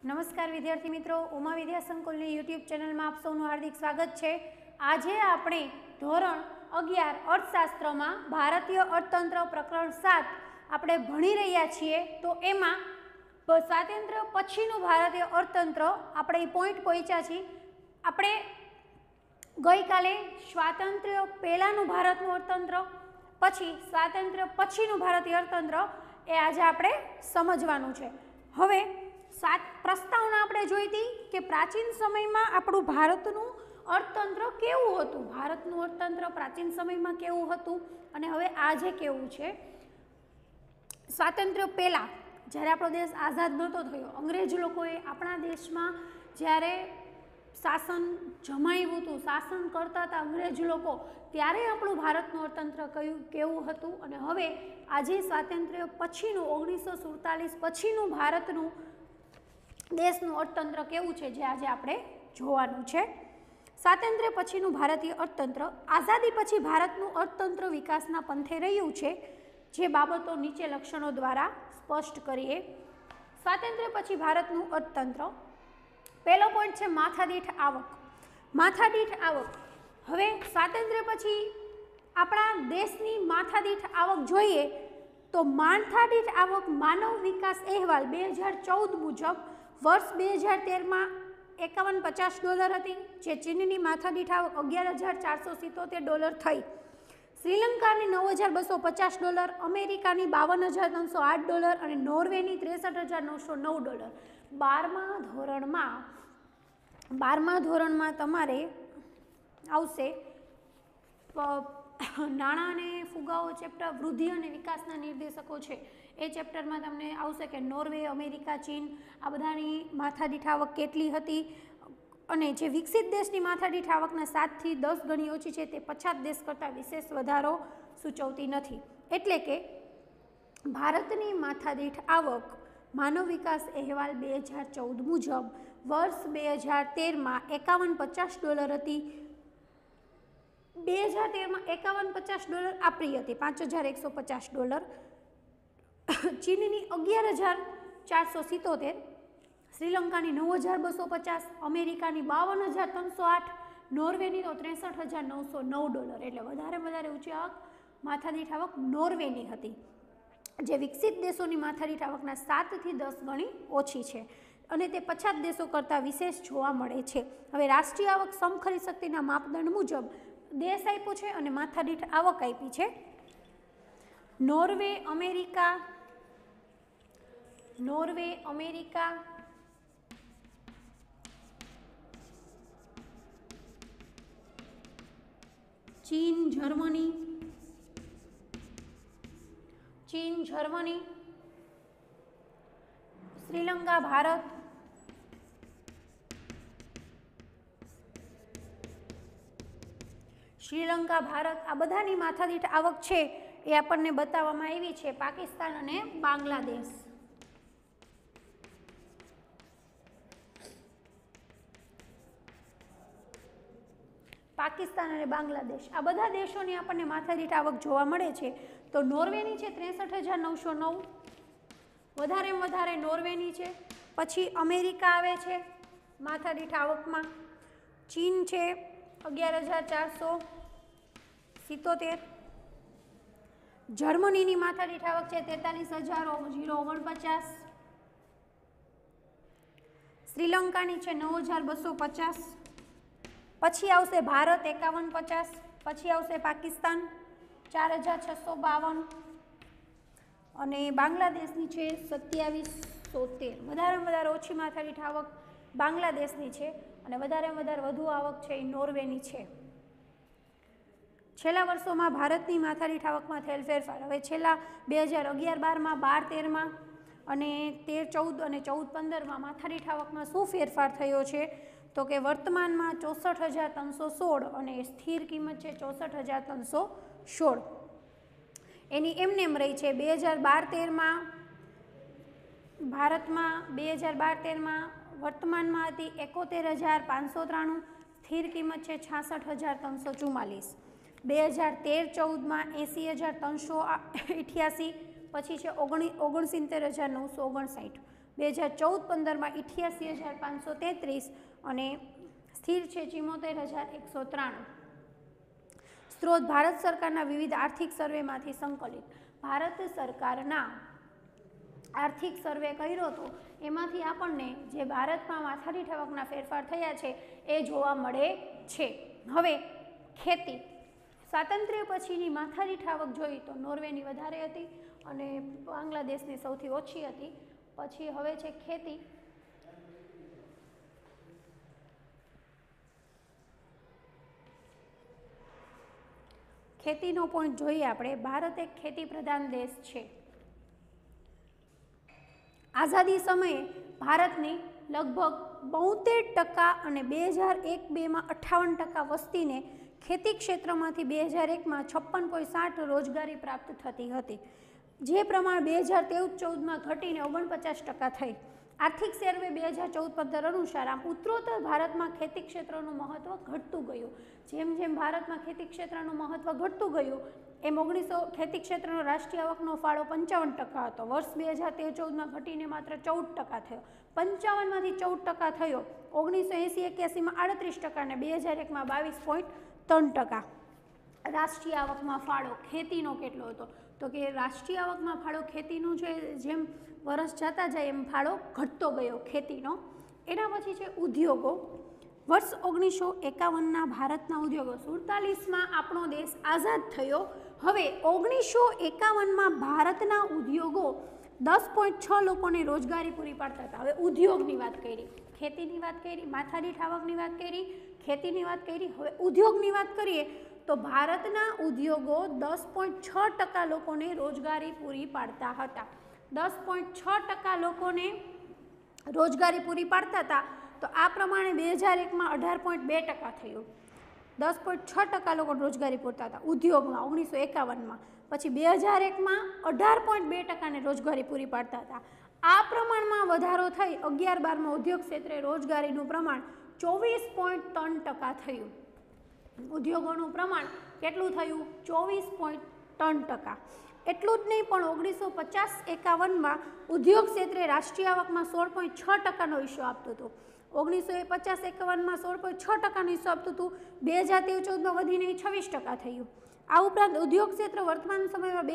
नमस्कार विद्यार्थी मित्रों, उमा विद्या संकुलनी यूट्यूब चेनल में आप सौનું हार्दिक स्वागत है। आज આપણે ધોરણ 11 अर्थशास्त्र में भारतीय अर्थतंत्र प्रकरण 7 આપણે ભણી રહ્યા છીએ। તો એમાં સ્વાતંત્ર્ય પછીનું ભારતીય અર્થતંત્ર આપણે પોઈન્ટ પહોંચ્યા છીએ। આપણે ગઈકાલે સ્વાતંત્ર્ય પહેલાનું ભારતનું અર્થતંત્ર પછી સ્વાતંત્ર્ય પછીનું ભારતીય અર્થતંત્ર એ આજે આપણે સમજવાનું છે। હવે प्रस्तावना आपणे जोई थी कि प्राचीन समय में आपणुं भारतनुं अर्थतंत्र केवुं हतुं, भारतनुं अर्थतंत्र प्राचीन समय में केवुं हतुं अने हवे आजे केवुं छे। स्वातंत्र्य पहेला ज्यारे आपणो देश आजाद नहोतो थयो, अंग्रेज लोकोए आपणा देशमां ज्यारे शासन जमाव्युं हतुं, शासन करता हता अंग्रेज लोको, त्यारे आपणुं भारतनुं अर्थतंत्र केवुं हतुं अने हवे आजे स्वातंत्र्य पछीनुं 1947 पछीनुं भारतनुं देशનું અર્થતંત્ર કેવું છે જે આજે આપણે જોવાનું છે। સ્વાતંત્ર્ય પછીનું ભારતીય અર્થતંત્ર આઝાદી પછી ભારતનું અર્થતંત્ર વિકાસના પંથે રહ્યું છે, જે બાબતો નીચે લક્ષણો દ્વારા સ્પષ્ટ કરીએ। સ્વાતંત્ર્ય પછી ભારતનું અર્થતંત્ર, પહેલો પોઈન્ટ છે માથાદીઠ આવક। માથાદીઠ આવક, હવે સ્વાતંત્ર્ય પછી આપણા દેશની માથાદીઠ આવક જોઈએ તો માથાદીઠ આવક માનવ વિકાસ અહેવાલ 2014 મુજબ वर्ष 2013 में $51.50 थी, जे चीननी माथादीठ आवक $11,477 थई। श्रीलंका $9,250, अमेरिका $52,308 और नॉर्वे $63,909। 12मा धोरण में तमारे आवशे नाणां ने फुगाओ चेप्टर वृद्धि और विकासना निर्देशको छे। ए चेप्टर में तमने आवशे कि नॉर्वे, अमेरिका, चीन आ बधानी माथादीठ आवक केटली हती अने जे विकसित देशनी माथादीठ आवकना 7 થી 10 गणी ओછી छे ते पछात देश करता विशेष वधारो सूचवती नथी। एटले के भारतनी माथादीठ आवक मानव विकास अहेवाल 2014 मुजब वर्ष 2013 में $51.50 हती। 2013 में $51.50 आपरी हती, $5,150। चीननी 11,477, श्रीलंकानी 9,250, अमेरिकानी 52,308, नॉर्वेनी तो $63,909। एटले वधारे वधारे ऊंची आवक माथादीठ आवक नॉर्वेनी हती, जे विकसित देशोनी माथादीठ आवकना 7 થી 10 गणी ओછી छे अने ते पछात देशो करता विशेष जोवा मळे छे। हवे राष्ट्रीय आवक समखरीद शक्तिना मापदंड मुजब देश आप्यो छे अने माथादीठ आवक आपी छे। नॉर्वे, अमेरिका, चीन, जर्मनी, श्रीलंका, भारत, आ बधानी माथादीठ आवक छे ए आपणने बताववामां आवी छे। पाकिस्तान अने बांग्लादेश, आ बधा देशोनी आपणने माथादीठ आवक जोवा मळे छे। तो नॉर्वेनी छे 63,909, वधारेमां वधारे नॉर्वेनी छे। पछी अमेरिका आवे छे माथादीठ आवकमां, चीन छे 11,477, जर्मनीनी माथादीठ आवक छे 43,049, श्रीलंकानी छे 9,250, पछी आवशे भारत 51.50, पछी आवशे पाकिस्तान 4,652 अने बांग्लादेशनी छे 2773। वधारे वधारे ओછી माथादीठ आवक बांग्लादेशनी छे अने वधारे वधारे वधु आवक छे नॉर्वेनी छे। छेल्ला वर्षोमां भारतनी माथादीठ आवकमां थयेल फेरफार, हवे छेल्ला 2011-12 में 12-13 में अने 13-14 अने 14-15 में माथादीठ आवकमां शुं फेरफार थयो छे तो कि वर्तमान में 64,316 अने स्थिर किंमत है 64,316। एनी एमनेम रही है। 2012-13 में भारत में 2012-13 में वर्तमान में थी 71,593, स्थिर किंमत है 66,344। 2013-14 में 80,388, पछी है 69,959। 2014-15 88,533 અને સ્થિર છે 74,193. સ્ત્રોત ભારત સરકારના વિવિધ આર્થિક સર્વેમાંથી સંકલિત. ભારત સરકારના આર્થિક સર્વે કર્યો હતો એમાંથી આપણને જે ભારતમાં માથાદીઠ આવકના ફેરફાર થયા છે એ જોવા મળે છે. હવે ખેતી, સ્વાતંત્ર્ય પછીની માથાદીઠ આવક જોઈએ તો નોર્વેની વધારે હતી અને બાંગ્લાદેશની સૌથી ઓછી હતી. પછી હવે છે ખેતી. ખેતીનો પોઈન્ટ જોઈએ આપણે. ભારત એક ખેતી પ્રધાન દેશ છે. આઝાદી સમયે ભારતની લગભગ 72% અને 2001-2માં 58% વસ્તીને ખેતી ક્ષેત્રમાંથી 2001માં 56.60 રોજગારી પ્રાપ્ત થતી હતી, જે પ્રમાણ 2013-14માં ઘટીને 49% થઈ. આર્થિક સર્વે 2014-15 અનુસાર આમ ઉત્તરોત્તર ભારતમાં ખેતી ક્ષેત્રનું મહત્વ ઘટતું ગયું. જેમ જેમ ભારતમાં ખેતી ક્ષેત્રનું મહત્વ ઘટતું ગયું એમ ખેતી ક્ષેત્રનો રાષ્ટ્રીય આવકનો ફાળો 55% હતો. વર્ષ 2013-14માં ઘટીને માત્ર 14% થયો. 55માંથી 14% થયો. 1980-81માં 38% અને 2001માં 22.3%. રાષ્ટ્રીય આવકમાં ફાળો ખેતીનો કેટલો હતો? તો કે રાષ્ટ્રીય આવકમાં ફાળો ખેતીનો જેમ વર્ષ જતા જાય એમ ફાળો ઘટતો ગયો ખેતીનો. એના પછી છે ઉદ્યોગો. વર્ષ 1951ના ભારતના ઉદ્યોગો. 47માં આપણો દેશ આઝાદ થયો. હવે 1951માં ભારતના ઉદ્યોગો 10.6 લોકોને રોજગારી પૂરી પાડતા હતા. હવે ઉદ્યોગની વાત કરી, ખેતીની વાત કરી, માથાદીઠ આવકની વાત કરી, ખેતીની વાત કરી. હવે ઉદ્યોગની વાત કરીએ તો ભારતના ઉદ્યોગો 10.6% લોકોને રોજગારી પૂરી પાડતા હતા. 10.6% લોકોને રોજગારી પૂરી પાડતા હતા. તો આ પ્રમાણે 2001માં 18.2% થયું. 10.6% લોકો રોજગારી પૂરતા હતા ઉદ્યોગમાં 1951માં. પછી 2001માં 18.2%ને રોજગારી પૂરી પાડતા હતા. આ પ્રમાણમાં વધારો થઈ 11-12માં ઉદ્યોગ ક્ષેત્રે રોજગારીનું પ્રમાણ 24.3% થયું. ઉદ્યોગોનું પ્રમાણ કેટલું થયું? 24.3%. એટલું જ નહીં, પણ 1950-51માં ઉદ્યોગ ક્ષેત્રે રાષ્ટ્રીય આવકમાં 16.6%નો હિસ્સો આપતું હતું. 1950-51માં 16.6%નો હિસ્સો આપતું હતું. 2013-14માં વધીને 26% થયું. આ ઉપરાંત ઉદ્યોગ ક્ષેત્ર વર્તમાન સમયમાં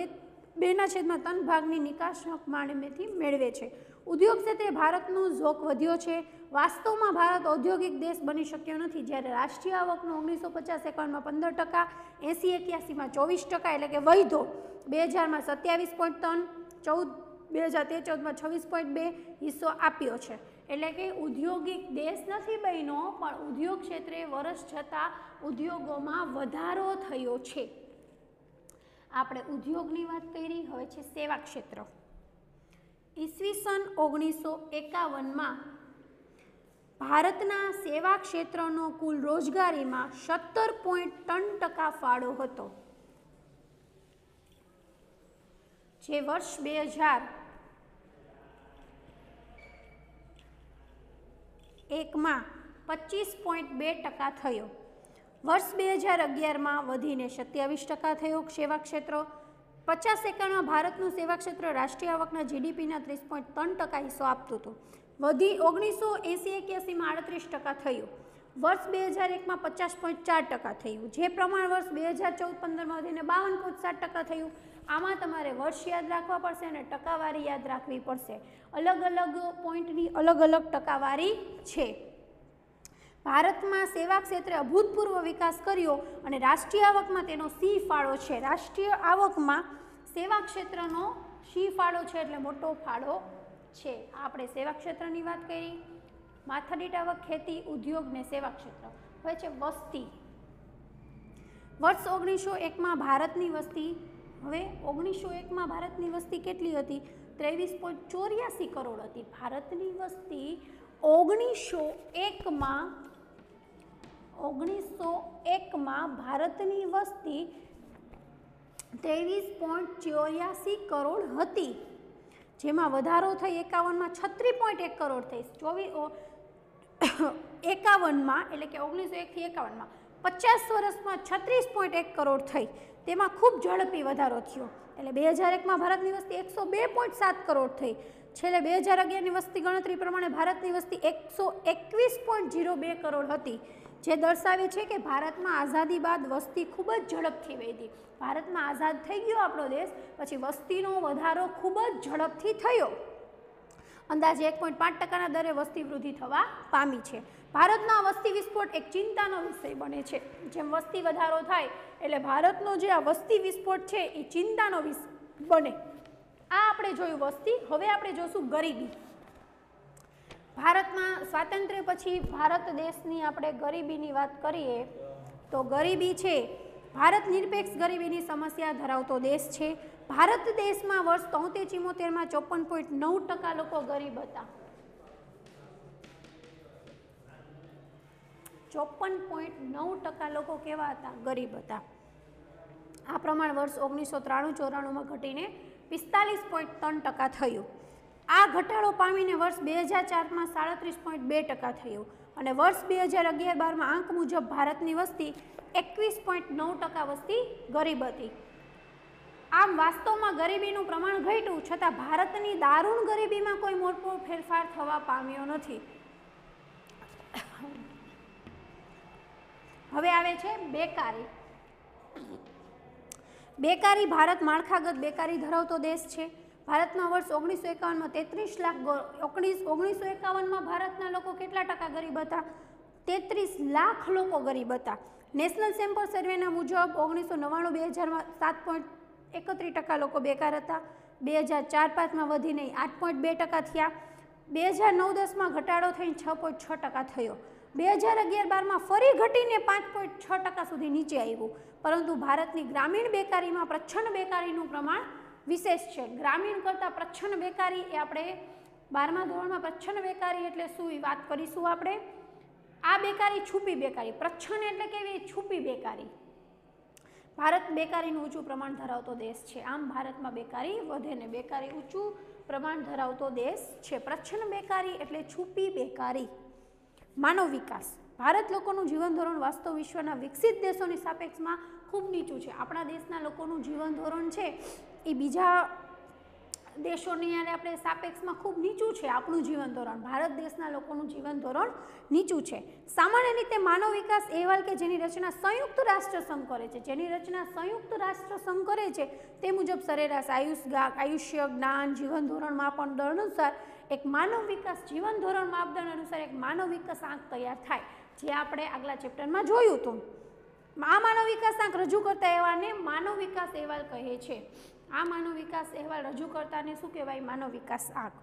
2/3 ભાગની નિકાસ માણેથી મેળવે છે. ઉદ્યોગ ક્ષેત્રે ભારતનો ઝોક વધ્યો છે. વાસ્તવમાં ભારત ઔદ્યોગિક દેશ બની શક્યો નથી. જ્યારે રાષ્ટ્રીય આવકનો 1950-51માં 15%, 80-81માં 24%, એટલે કે વધ્યો. 2000માં 27.3, 2013-14માં 26.2 હિસ્સો આપ્યો છે. એટલે કે ઉદ્યોગિક દેશ નથી બન્યો, પણ ઉદ્યોગ ક્ષેત્રે વર્ષ જતાં ઉદ્યોગોમાં વધારો થયો છે. આપણે ઉદ્યોગની વાત કરી. હવે છે સેવા ક્ષેત્ર. ઈસવીસન 1951માં ભારતના સેવા ક્ષેત્રનો કુલ રોજગારીમાં 17.3% ફાળો હતો, જે વર્ષ 2001માં 25.2% થયો. વર્ષ 2011માં વધીને 27% થયો. સેવા ક્ષેત્ર 50-51માં ભારતનું સેવા ક્ષેત્ર રાષ્ટ્રીય આવકના જીડીપીના 30.3% હિસ્સો આપતું હતું. વધી 1980-81માં 38% થયું. વર્ષ 2001માં 50.4% થયું, જે પ્રમાણ વર્ષ 2014-15માં વધીને 52.7% થયું. આમાં તમારે વર્ષ યાદ રાખવા પડશે અને ટકાવારી યાદ રાખવી પડશે. અલગ અલગ પોઈન્ટની અલગ અલગ ટકાવારી છે. ભારતમાં સેવા ક્ષેત્રે અભૂતપૂર્વ વિકાસ કર્યો અને રાષ્ટ્રીય આવકમાં તેનો સી ફાળો છે. રાષ્ટ્રીય આવકમાં સેવા ક્ષેત્રનો સી ફાળો છે, એટલે મોટો ફાળો છે. આપણે સેવા ક્ષેત્રની વાત કરી. માથાદીઠ આવક, ખેતી, ઉદ્યોગ ને સેવા ક્ષેત્ર. હવે છે વસ્તી. વર્ષ 1901માં ભારતની વસ્તી, હવે 1901માં ભારતની વસ્તી કેટલી હતી? 23.84 કરોડ હતી. ભારતની વસ્તી 1901માં ભારતની વસ્તી 23.84 કરોડ હતી, જેમાં વધારો થઈ 51માં 36.1 કરોડ થઈ. 51માં એટલે કે 1901થી 51માં 50 વર્ષમાં 36.1 કરોડ થઈ. તેમાં ખૂબ ઝડપી વધારો થયો. એટલે 2001માં ભારતની વસ્તી 102.7 કરોડ થઈ. છેલ્લે 2011ની વસ્તી ગણતરી પ્રમાણે ભારતની વસ્તી 121.02 કરોડ હતી, જે દર્શાવે છે કે ભારતમાં આઝાદી બાદ વસ્તી ખૂબ જ ઝડપથી વધી. ભારતમાં આઝાદ થઈ ગયો આપણો દેશ પછી વસ્તીનો વધારો ખૂબ જ ઝડપથી થયો. અંદાજે 1.5% દરે વસ્તી વૃદ્ધિ થવા પામી છે. ભારતનો આ વસ્તી વિસ્ફોટ એક ચિંતાનો વિષય બને છે. જેમ વસ્તી વધારો થાય એટલે ભારતનો જે આ વસ્તી વિસ્ફોટ છે એ ચિંતાનો વિષય બને. આ આપણે જોયું વસ્તી. હવે આપણે જોશું ગરીબી. ભારતમાં સ્વાતંત્ર્ય પછી ભારત દેશની આપણે ગરીબીની વાત કરીએ તો ગરીબી છે, ભારત નિરપેક્ષ ગરીબીની સમસ્યા ધરાવતો દેશ છે. ભારત દેશમાં વર્ષ 73-74માં 54.9% લોકો ગરીબ હતા. 54.9% લોકો કેવા હતા? ગરીબ હતા. આ પ્રમાણ વર્ષ 1993-94માં ઘટીને 45.3% થયું. આ ઘટાડો પામીને વર્ષ 2004માં 37.2% થયું અને વર્ષ 2011-12માં આંક મુજબ ભારતની વસ્તી 21.9% વસ્તી ગરીબ હતી. આમ વાસ્તવમાં ગરીબીનું પ્રમાણ ઘટ્યું છતાં ભારતની દારૂણ ગરીબીમાં કોઈ મોટો ફેરફાર થવા પામ્યો નથી. હવે આવે છે બેકારી. બેકારી. ભારત માળખાગત બેકારી ધરાવતો દેશ છે. ભારતમાં વર્ષ 1951માં 33 લાખ 1951માં ભારતના લોકો કેટલા ટકા ગરીબ હતા? 33 લાખ લોકો ગરીબ હતા. નેશનલ સેમ્પલ સર્વેના મુજબ 1999-2000માં 7.31% લોકો બેકાર હતા. 2004-05માં વધીને 8.2% થયા. 2009-10માં ઘટાડો થઈને 6.6% થયો. 2011-12માં ફરી ઘટીને 5.6% સુધી નીચે આવ્યું. પરંતુ ભારતની ગ્રામીણ બેકારીમાં પ્રચ્છન્ન બેકારીનું પ્રમાણ વિશેષ છે. ગ્રામીણ કરતાં પ્રચ્છન્ન બેકારી એ આપણે 12મા ધોરણમાં પ્રચ્છન્ન બેકારી એટલે શું એ વાત કરીશું આપણે. આ બેકારી છુપી બેકારી. પ્રચ્છન્ન એટલે કેવી? છુપી બેકારી. ભારત બેકારીનું ઊંચું પ્રમાણ ધરાવતો દેશ છે. આમ ભારતમાં બેકારી વધે ને બેકારી ઊંચું પ્રમાણ ધરાવતો દેશ છે. પ્રચ્છન્ન બેકારી એટલે છુપી બેકારી. માનવ વિકાસ. ભારત લોકોનું જીવન ધોરણ વાસ્તવ વિશ્વના વિકસિત દેશોની સાપેક્ષમાં ખૂબ નીચું છે. આપણા દેશના લોકોનું જીવન ધોરણ છે એ બીજા દેશોની આપણે સાપેક્ષમાં ખૂબ નીચું છે. આપણું જીવન ધોરણ, ભારત દેશના લોકોનું જીવન ધોરણ નીચું છે. સામાન્ય રીતે માનવ વિકાસ અહેવાલ કે જેની રચના સંયુક્ત રાષ્ટ્ર સંઘ કરે છે, તે મુજબ સરેરાશ આયુષ્ય, જ્ઞાન, જીવન ધોરણ માપદંડ અનુસાર એક માનવ વિકાસ જીવન ધોરણ માપદંડ અનુસાર એક માનવ વિકાસ આંક તૈયાર થાય, જે આપણે આગલા ચેપ્ટરમાં જોયું હતું. આ માનવ વિકાસ આંક રજૂ કરતા અહેવાલને માનવ વિકાસ અહેવાલ કહે છે. આ માનવ વિકાસ અહેવાલ રજૂ કરતાને શું કહેવાય? માનવ વિકાસ આંક.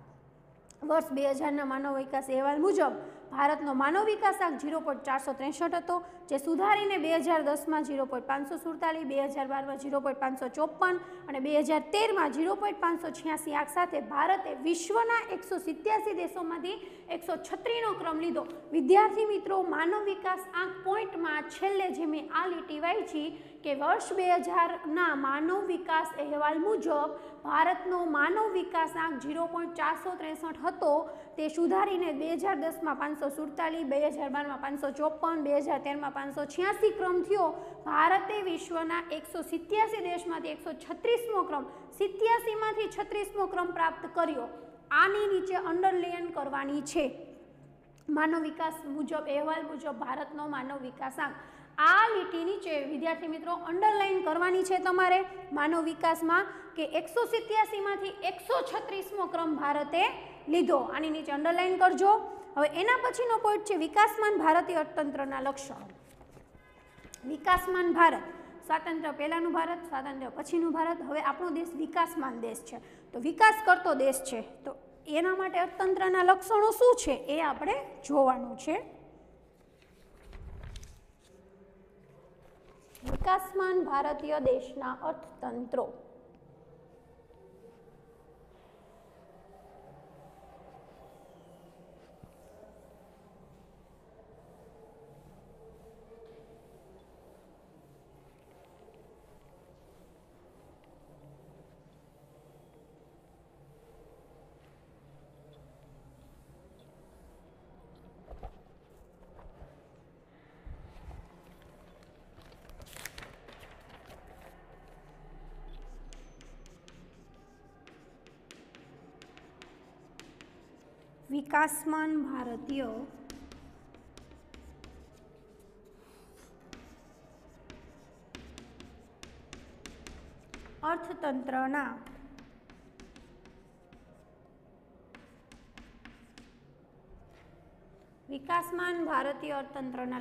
વર્ષ 2000ના માનવ વિકાસ અહેવાલ મુજબ ભારતનો માનવ વિકાસ આંક 0.463 હતો, જે સુધારીને 2010માં 0.547, 2012માં 0.554 અને 2013માં 0.586 આંક સાથે ભારતે વિશ્વના 187 દેશોમાંથી 136નો ક્રમ લીધો. વિદ્યાર્થી મિત્રો, માનવ વિકાસ આંક પોઈન્ટમાં છેલ્લે જે મેં આ લીટી વાંચી કે વર્ષ 2000ના માનવ વિકાસ અહેવાલ મુજબ ભારતનો માનવ વિકાસ આંક 0.463 હતો, તે સુધારીને 2010માં 547, 2012માં 554, 2013માં 586 ક્રમ થયો. ભારતે વિશ્વના 187 દેશમાંથી 136મો ક્રમ, 87માંથી 36મો ક્રમ પ્રાપ્ત કર્યો. આની નીચે અંડરલાઇન કરવાની છે. માનવ વિકાસ મુજબ અહેવાલ મુજબ ભારતનો માનવ વિકાસ આંક. આ લીટી નીચે વિદ્યાર્થી મિત્રો અંડરલાઇન કરવાની છે તમારે માનવ વિકાસમાં કે 187માંથી 136મો ક્રમ ભારતે લીધો. આની નીચે અંડરલાઇન કરજો. હવે એના પછીનો પોઈન્ટ છે વિકાસમાન ભારતીય અર્થતંત્રના લક્ષણો. વિકાસમાન ભારત, સ્વાતંત્ર્ય પહેલાંનું ભારત, સ્વાતંત્ર્ય પછીનું ભારત. હવે આપણો દેશ વિકાસમાન દેશ છે, તો વિકાસ કરતો દેશ છે, તો એના માટે અર્થતંત્રના લક્ષણો શું છે એ આપણે જોવાનું છે. વિકાસમાન ભારતીય દેશના અર્થતંત્રો. વિકાસમાન ભારતીય અર્થતંત્રના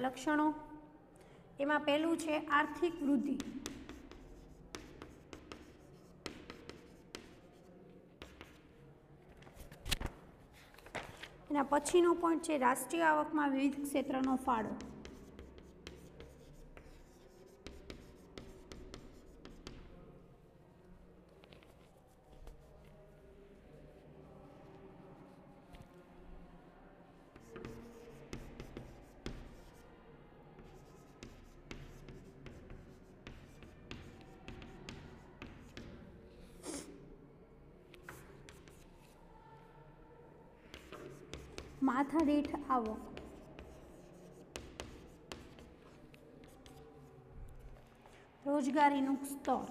લક્ષણો, એમાં પહેલું છે આર્થિક વૃદ્ધિ. એના પછીનો પોઈન્ટ છે રાષ્ટ્રીય આવકમાં વિવિધ ક્ષેત્રનો ફાળો. માથાદીઠ આવક, રોજગારીનું સ્તર,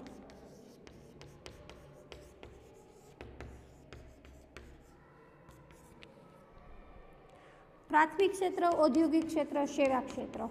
પ્રાથમિક ક્ષેત્ર, ઔદ્યોગિક ક્ષેત્ર, સેવા ક્ષેત્ર.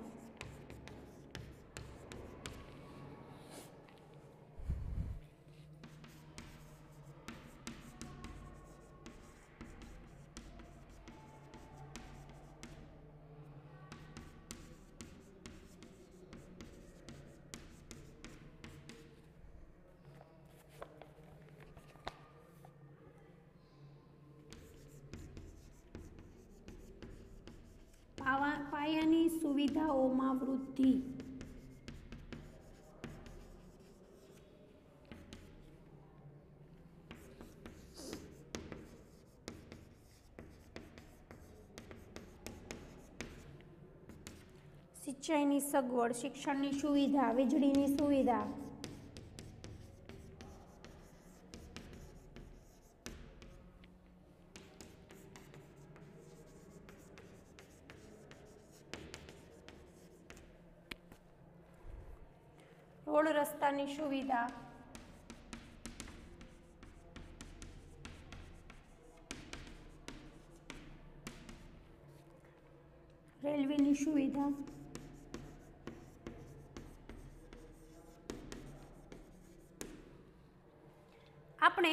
પાયાની સુવિધાઓમાં વૃદ્ધિ, સિંચાઈની સગવડ, શિક્ષણની સુવિધા, વીજળીની સુવિધા, રોડ રસ્તાની સુવિધા, રેલવેની સુવિધા, આપણે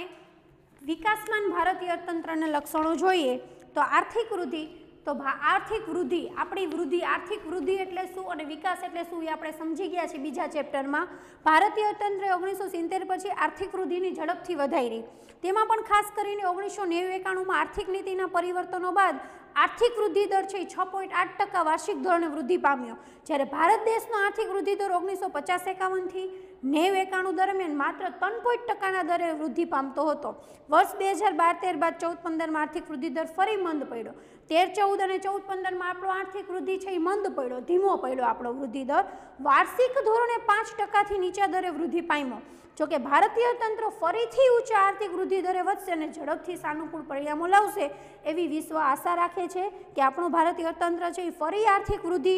વિકાસમાન ભારતીય અર્થતંત્રના લક્ષણો જોઈએ તો આર્થિક વૃદ્ધિ, તો આર્થિક વૃદ્ધિ, આપણી વૃદ્ધિ, આર્થિક વૃદ્ધિ એટલે શું અને વિકાસ એટલે શું એ આપણે સમજી ગયા છીએ બીજા ચેપ્ટરમાં. ભારતીય અર્થતંત્રે 1970 પછી આર્થિક વૃદ્ધિની ઝડપથી વધારી. તેમાં પણ ખાસ કરીને 1990-91માં આર્થિક નીતિના પરિવર્તનો બાદ આર્થિક વૃદ્ધિ દર છે 6.8% વાર્ષિક ધોરણે વૃદ્ધિ પામ્યો. જ્યારે ભારત દેશનો આર્થિક વૃદ્ધિ દર 1950-51 થી 90-91 દરમિયાન માત્ર 3% દરે વૃદ્ધિ પામતો હતો. વર્ષ 2012-13 બાદ 14-15માં આર્થિક વૃદ્ધિ દર ફરી મંદ પડ્યો. 13-14 અને 14-15માં આપણો આર્થિક વૃદ્ધિ છે એ મંદ પડ્યો, ધીમો પડ્યો આપણો વૃદ્ધિ દર. વાર્ષિક ધોરણે 5%થી નીચા દરે વૃદ્ધિ પામ્યો. જોકે ભારતીય તંત્ર ફરીથી ઊંચા આર્થિક વૃદ્ધિ દરે વધશે અને ઝડપથી સાનુકૂળ પરિણામો લાવશે એવી વિશ્વ આશા રાખે છે કે આપણું ભારતીય અર્થતંત્ર છે એ ફરી આર્થિક વૃદ્ધિ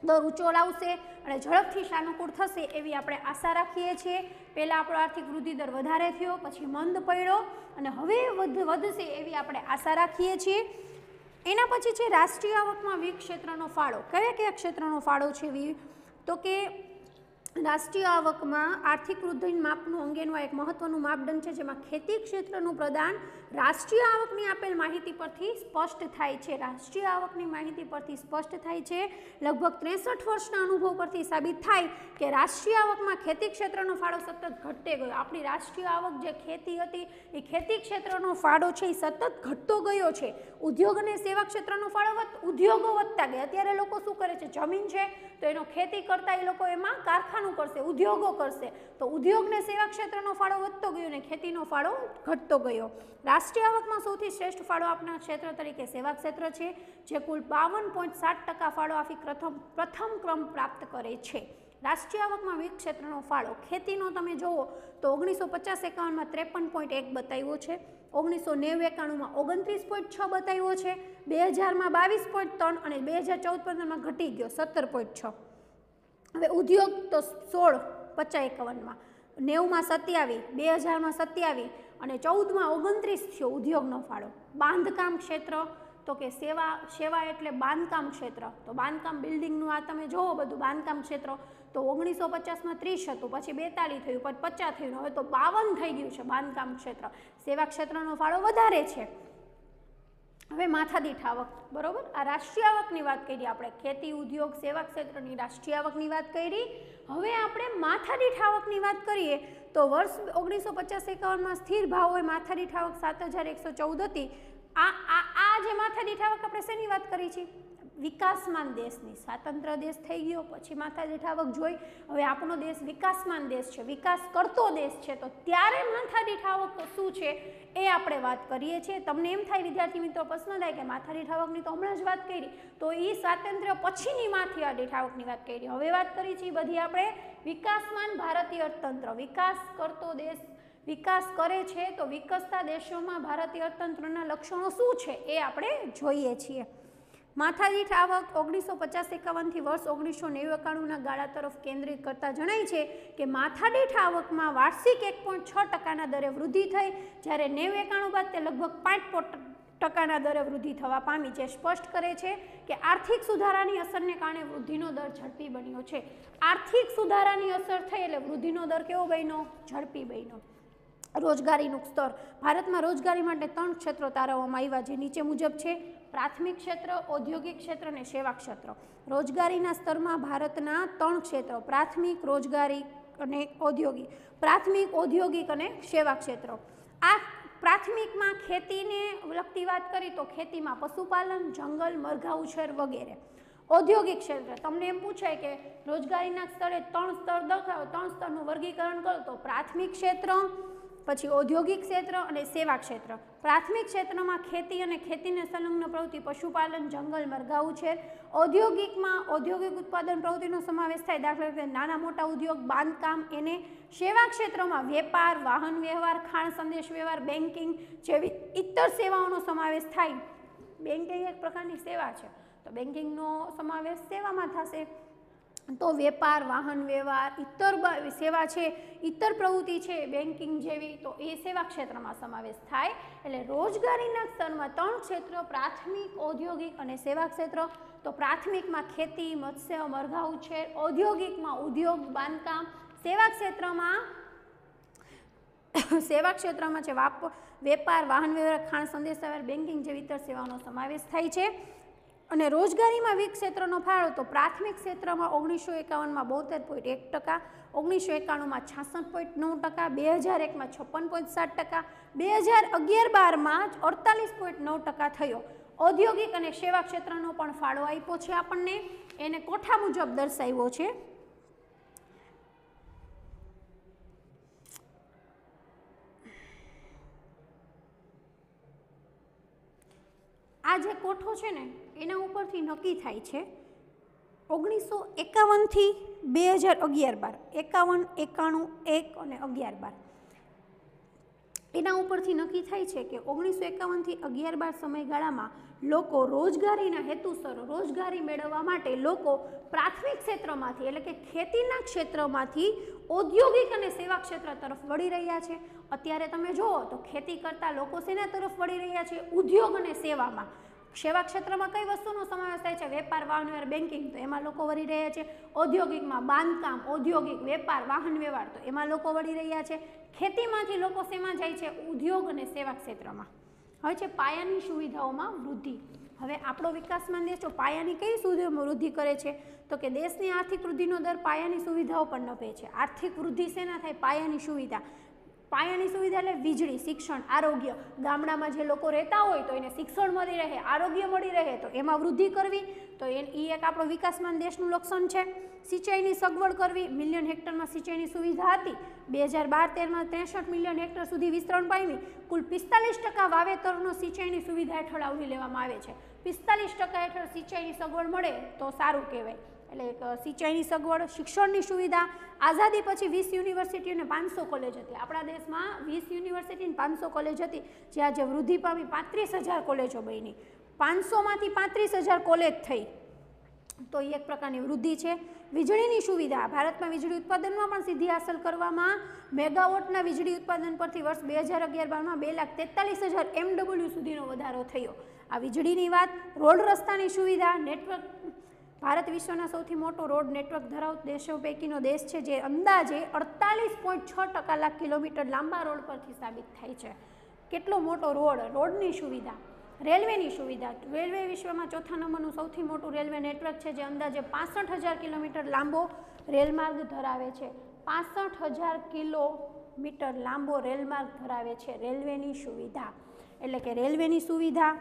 દર ઊંચો લાવશે અને ઝડપથી સાનુકૂળ થશે એવી આપણે આશા રાખીએ છીએ. પહેલાં આપણો આર્થિક વૃદ્ધિ દર વધારે થયો, પછી મંદ પડ્યો અને હવે વધશે એવી આપણે આશા રાખીએ છીએ. એના પછી છે રાષ્ટ્રીય આવકમાં વિવિધ ક્ષેત્રનો ફાળો. કયા ક્ષેત્રનો ફાળો છે? તો કે રાષ્ટ્રીય આવકમાં આર્થિક વૃદ્ધિ માપનું અંગેનું એક મહત્વનું માપદંડ છે જેમાં ખેતી ક્ષેત્રનું પ્રદાન રાષ્ટ્રીય આવકની આપેલ માહિતી પરથી સ્પષ્ટ થાય છે. રાષ્ટ્રીય આવકની માહિતી પરથી સ્પષ્ટ થાય છે. લગભગ 63 વર્ષના અનુભવ પરથી સાબિત થાય કે રાષ્ટ્રીય આવકમાં ખેતી ક્ષેત્રનો ફાળો સતત ઘટતે ગયો. આપણી રાષ્ટ્રીય આવક જે ખેતી હતી એ ખેતી ક્ષેત્રનો ફાળો છે એ સતત ઘટતો ગયો છે. ઉદ્યોગ અને સેવા ક્ષેત્રનો ફાળો ઉદ્યોગો વધતા ગયા. અત્યારે લોકો શું કરે છે? જમીન છે તો એનો ખેતી કરતા એ લોકો એમાં કારખાનું કરશે, ઉદ્યોગો કરશે. તો ઉદ્યોગ ને સેવા ક્ષેત્રનો ફાળો વધતો ગયો અને ખેતીનો ફાળો ઘટતો ગયો. રાષ્ટ્રીય આવકમાં સૌથી શ્રેષ્ઠ ફાળો આપનાર ક્ષેત્ર તરીકે સેવા ક્ષેત્ર છે જે કુલ 52.7% ફાળો આપી પ્રથમ ક્રમ પ્રાપ્ત કરે છે. રાષ્ટ્રીય આવકમાં વિવિધ ક્ષેત્રનો ફાળો ખેતીનો તમે જુઓ તો 1950-51માં 53.1 બતાવ્યો છે, 1990-91માં 29.6 બતાવ્યો છે, 2000માં 22.3 અને 2014-15માં ઘટી ગયો 17.6. હવે ઉદ્યોગ તો 16 50-51માં, 90માં 27, 2000માં 27 અને 14માં 29 થયો ઉદ્યોગનો ફાળો. બાંધકામ ક્ષેત્ર તો કે સેવા એટલે બાંધકામ ક્ષેત્ર, તો બાંધકામ બિલ્ડિંગનું આ તમે જોવો બધું બાંધકામ ક્ષેત્ર તો 1950માં 30 હતું, પછી 42 થયું, પછી 50 થયું, હવે તો 52 થઈ ગયું છે બાંધકામ ક્ષેત્ર. સેવા ક્ષેત્રનો ફાળો વધારે છે. હવે માથાદીઠ આવક, બરોબર, આ રાષ્ટ્રીય આવકની વાત કરી આપણે, ખેતી ઉદ્યોગ સેવા ક્ષેત્રની રાષ્ટ્રીય આવકની વાત કરી. હવે આપણે માથાદીઠ આવકની વાત કરીએ તો વર્ષ 1950-51માં સ્થિર ભાવ હોય માથાદીઠ આવક 7114 હતી. આ જે માથાદીઠ આવક આપણે શેની વાત કરી છે? વિકાસમાન દેશની. સ્વાતંત્ર્ય દેશ થઈ ગયો પછી માથાદીઠ આવક જોઈ. હવે આપણો દેશ વિકાસમાન દેશ છે, વિકાસ કરતો દેશ છે, તો ત્યારે માથાદીઠ આવક શું છે એ આપણે વાત કરીએ છીએ. તમને એમ થાય વિદ્યાર્થી મિત્રો પ્રશ્ન થાય કે માથાદીઠ આવકની તો હમણાં જ વાત કરી, તો એ સ્વાતંત્ર્ય પછીની માથાદીઠ આવકની વાત કરી. હવે વાત કરી છે બધી આપણે વિકાસમાન ભારતીય અર્થતંત્ર, વિકાસ કરતો દેશ વિકાસ કરે છે, તો વિકસતા દેશોમાં ભારતીય અર્થતંત્રના લક્ષણો શું છે એ આપણે જોઈએ છીએ. માથાદીઠ આવક 1950-51થી વર્ષ 1990-91ના ગાળા તરફ કેન્દ્રિત કરતા જણાય છે કે માથાદીઠ આવકમાં વાર્ષિક 1.6% દરે વૃદ્ધિ થઈ, જ્યારે 90-91 બાદ તે લગભગ 5% દરે વૃદ્ધિ થવા પામી, જે સ્પષ્ટ કરે છે કે આર્થિક સુધારાની અસરને કારણે વૃદ્ધિનો દર ઝડપી બન્યો છે. આર્થિક સુધારાની અસર થઈ એટલે વૃદ્ધિનો દર કેવો બન્યો? ઝડપી બન્યો. રોજગારીનું સ્તર, ભારતમાં રોજગારી માટે 3 ક્ષેત્રો તારવવામાં આવ્યા, જે નીચે મુજબ છે: પ્રાથમિક ક્ષેત્ર, ઔદ્યોગિક ક્ષેત્ર અને સેવા ક્ષેત્ર. રોજગારીના સ્તરમાં ભારતના 3 ક્ષેત્રો: પ્રાથમિક, રોજગારી અને ઔદ્યોગિક. પ્રાથમિક, ઔદ્યોગિક અને સેવા ક્ષેત્રો. આ પ્રાથમિકમાં ખેતીને લગતી વાત કરી તો ખેતીમાં પશુપાલન, જંગલ, મરઘા ઉછેર વગેરે. ઔદ્યોગિક ક્ષેત્ર, તમને એમ પૂછાય કે રોજગારીના સ્તરે 3 સ્તર દર્શાવો, 3 સ્તરનું વર્ગીકરણ કરો તો પ્રાથમિક ક્ષેત્ર, પછી ઔદ્યોગિક ક્ષેત્ર અને સેવા ક્ષેત્ર. પ્રાથમિક ક્ષેત્રમાં ખેતી અને ખેતીને સંલગ્ન પ્રવૃત્તિ, પશુપાલન, જંગલ, મરઘા ઉછેર. ઔદ્યોગિકમાં ઔદ્યોગિક ઉત્પાદન પ્રવૃત્તિનો સમાવેશ થાય, દાખલા તરીકે નાના મોટા ઉદ્યોગ, બાંધકામ. એને સેવા ક્ષેત્રમાં વેપાર, વાહન વ્યવહાર, ખાણ સંદેશ વ્યવહાર, બેન્કિંગ જેવી ઇતર સેવાઓનો સમાવેશ થાય. બેન્કિંગ એક પ્રકારની સેવા છે, તો બેન્કિંગનો સમાવેશ સેવામાં થશે. તો વેપાર, વાહન વ્યવહાર, ઇતર સેવા છે, ઇતર પ્રવૃત્તિ છે બેન્કિંગ જેવી, તો એ સેવા ક્ષેત્રમાં સમાવેશ થાય. એટલે રોજગારીના સ્તરમાં 3 ક્ષેત્રો: પ્રાથમિક, ઔદ્યોગિક અને સેવા ક્ષેત્ર. તો પ્રાથમિકમાં ખેતી, મત્સ્ય, મરઘા ઉછેર. ઔદ્યોગિકમાં ઉદ્યોગ, બાંધકામ. સેવા ક્ષેત્રમાં છે વેપાર, વાહન વ્યવહાર, ખાણ સંદેશ વ્યવહાર, બેન્કિંગ જેવી ઇતર સેવાઓનો સમાવેશ થાય છે. અને રોજગારીમાં વિવિધ ક્ષેત્રનો ફાળો, તો પ્રાથમિક ક્ષેત્રમાં 1951માં 72.1%, 1991માં 66.9%, 2001માં 56.7%, 2011-12માં 48.9% થયો. ઔદ્યોગિક અને સેવા ક્ષેત્રનો પણ ફાળો આપ્યો છે આપણને, એને કોઠા મુજબ દર્શાવ્યો છે. આ જે કોઠો છે ને એના ઉપરથી નક્કી થાય છે 1951થી 2011-12, 51, 91, 1 અને 11-12. એના ઉપરથી નક્કી થાય છે કે 1951થી 11-12 સમયગાળામાં લોકો રોજગારીના હેતુસર રોજગારી મેળવવા માટે લોકો પ્રાથમિક ક્ષેત્રમાંથી એટલે કે ખેતીના ક્ષેત્રમાંથી ઔદ્યોગિક અને સેવા ક્ષેત્ર તરફ વળી રહ્યા છે. અત્યારે તમે જુઓ તો ખેતી કરતા લોકો શેના તરફ વળી રહ્યા છે? ઉદ્યોગ અને સેવામાં. સેવા ક્ષેત્રમાં કઈ વસ્તુનો સમાવેશ થાય છે? વેપાર, વાહન વ્યવહાર, બેન્કિંગ, તો એમાં લોકો વળી રહ્યા છે. ઔદ્યોગિકમાં બાંધકામ, ઔદ્યોગિક, વેપાર, વાહન વ્યવહાર, તો એમાં લોકો વળી રહ્યા છે. ખેતીમાંથી લોકો શેમાં જાય છે? ઉદ્યોગ અને સેવા ક્ષેત્રમાં. હવે છે પાયાની સુવિધાઓમાં વૃદ્ધિ. હવે આપણો વિકાસમાન દેશ પાયાની કઈ સુવિધાઓમાં વૃદ્ધિ કરે છે? તો કે દેશની આર્થિક વૃદ્ધિનો દર પાયાની સુવિધાઓ પર નભે છે. આર્થિક વૃદ્ધિ શેના થાય? પાયાની સુવિધા. પાયાની સુવિધા એટલે વીજળી, શિક્ષણ, આરોગ્ય. ગામડામાં જે લોકો રહેતા હોય તો એને શિક્ષણ મળી રહે, આરોગ્ય મળી રહે, તો એમાં વૃદ્ધિ કરવી, તો એ એક આપણો વિકાસમાન દેશનું લક્ષણ છે. સિંચાઈની સગવડ કરવી. મિલિયન હેક્ટરમાં સિંચાઈની સુવિધા હતી. 2012-13માં 63 મિલિયન હેક્ટર સુધી વિસ્તરણ પામી. કુલ 45% વાવેતરનો સિંચાઈની સુવિધા હેઠળ આવરી લેવામાં આવે છે. 45% હેઠળ સિંચાઈની સગવડ મળે તો સારું કહેવાય. એટલે સિંચાઈની સગવડ, શિક્ષણની સુવિધા. આઝાદી પછી 20 યુનિવર્સિટી અને 500 કોલેજ હતી. આપણા દેશમાં 20 યુનિવર્સિટી અને 500 કોલેજ હતી, જે આજે વૃદ્ધિ પામી 35,000 કોલેજો બની. 500માંથી 35,000 કોલેજ થઈ, તો એ એક પ્રકારની વૃદ્ધિ છે. વીજળીની સુવિધા, ભારતમાં વીજળી ઉત્પાદનમાં પણ સિદ્ધિ હાંસલ કરવામાં મેગાવોટના વીજળી ઉત્પાદન પરથી વર્ષ 2011-12માં 2,43,000 MW સુધીનો વધારો થયો. આ વીજળીની વાત. રોડ રસ્તાની સુવિધા, નેટવર્ક. ભારત વિશ્વના સૌથી મોટો રોડ નેટવર્ક ધરાવતો દેશો પૈકીનો દેશ છે, જે અંદાજે 48.6% લાખ કિલોમીટર લાંબા રોડ પરથી સાબિત થાય છે. કેટલો મોટો રોડ. રોડની સુવિધા. રેલવેની સુવિધા. રેલવે વિશ્વમાં ચોથા નંબરનું સૌથી મોટું રેલવે નેટવર્ક છે, જે અંદાજે 65,000 કિલોમીટર લાંબો રેલમાર્ગ ધરાવે છે. 65,000 કિલોમીટર લાંબો રેલમાર્ગ ધરાવે છે. રેલવેની સુવિધા એટલે કે રેલવેની સુવિધા.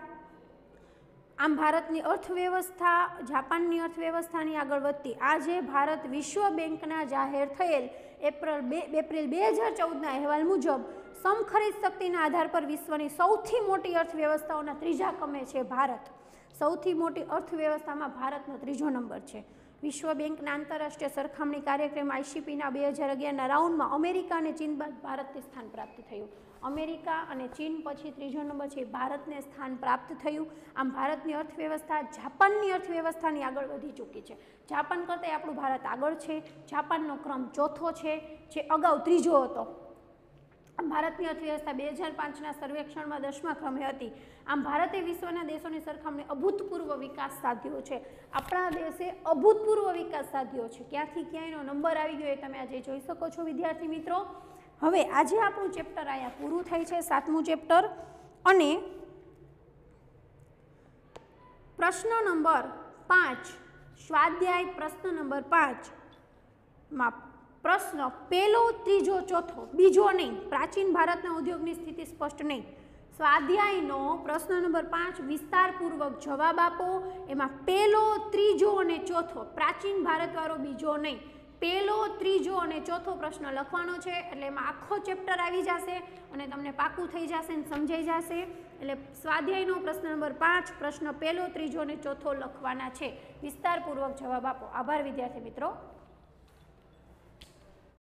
આમ ભારતની અર્થવ્યવસ્થા જાપાનની અર્થવ્યવસ્થાની આગળ વધતી. આજે ભારત વિશ્વ બેંકના જાહેર થયેલ એપ્રિલ 2014ના અહેવાલ મુજબ સમખરીદ શક્તિના આધાર પર વિશ્વની સૌથી મોટી અર્થવ્યવસ્થાઓના ત્રીજા ક્રમે છે ભારત. સૌથી મોટી અર્થવ્યવસ્થામાં ભારતનો ત્રીજો નંબર છે. વિશ્વ બેંકના આંતરરાષ્ટ્રીય સરખામણી કાર્યક્રમ ICPના 2011ના રાઉન્ડમાં અમેરિકા અને ચીન બાદ ભારતને સ્થાન પ્રાપ્ત થયું. અમેરિકા અને ચીન પછી ત્રીજો નંબર છે ભારતને સ્થાન પ્રાપ્ત થયું. આમ ભારતની અર્થવ્યવસ્થા જાપાનની અર્થવ્યવસ્થાની આગળ વધી ચૂકી છે. જાપાન કરતાં આપણું ભારત આગળ છે. જાપાનનો ક્રમ ચોથો છે, જે અગાઉ ત્રીજો હતો. આમ ભારતની અર્થવ્યવસ્થા 2005ના સર્વેક્ષણમાં 10મા ક્રમે હતી. આમ ભારતે વિશ્વના દેશોની સરખામણી અભૂતપૂર્વ વિકાસ સાધ્યો છે. આપણા દેશે અભૂતપૂર્વ વિકાસ સાધ્યો છે. ક્યાંથી ક્યાંયનો નંબર આવી ગયો એ તમે આજે જોઈ શકો છો વિદ્યાર્થી મિત્રો. હવે આજે આપણું ચેપ્ટર અહીંયા પૂરું થાય છે, 7મું ચેપ્ટર. અને પ્રશ્ન નંબર 5, સ્વાધ્યાય પ્રશ્ન નંબર 5માં પ્રશ્ન પહેલો, ત્રીજો, ચોથો, બીજો નહીં, પ્રાચીન ભારતના ઉદ્યોગની સ્થિતિ સ્પષ્ટ નહીં. સ્વાધ્યાયનો પ્રશ્ન નંબર 5 વિસ્તારપૂર્વક જવાબ આપો. એમાં પહેલો, ત્રીજો અને ચોથો, પ્રાચીન ભારતવાળો બીજો નહીં, પહેલો, ત્રીજો અને ચોથો પ્રશ્ન લખવાનો છે. એટલે એમાં આખો ચેપ્ટર આવી જશે અને તમને પાકું થઈ જશે અને સમજાઈ જશે. એટલે સ્વાધ્યાયનો પ્રશ્ન નંબર 5 પ્રશ્ન પહેલો, ત્રીજો અને ચોથો લખવાના છે. વિસ્તારપૂર્વક જવાબ આપો. આભાર વિદ્યાર્થી મિત્રો.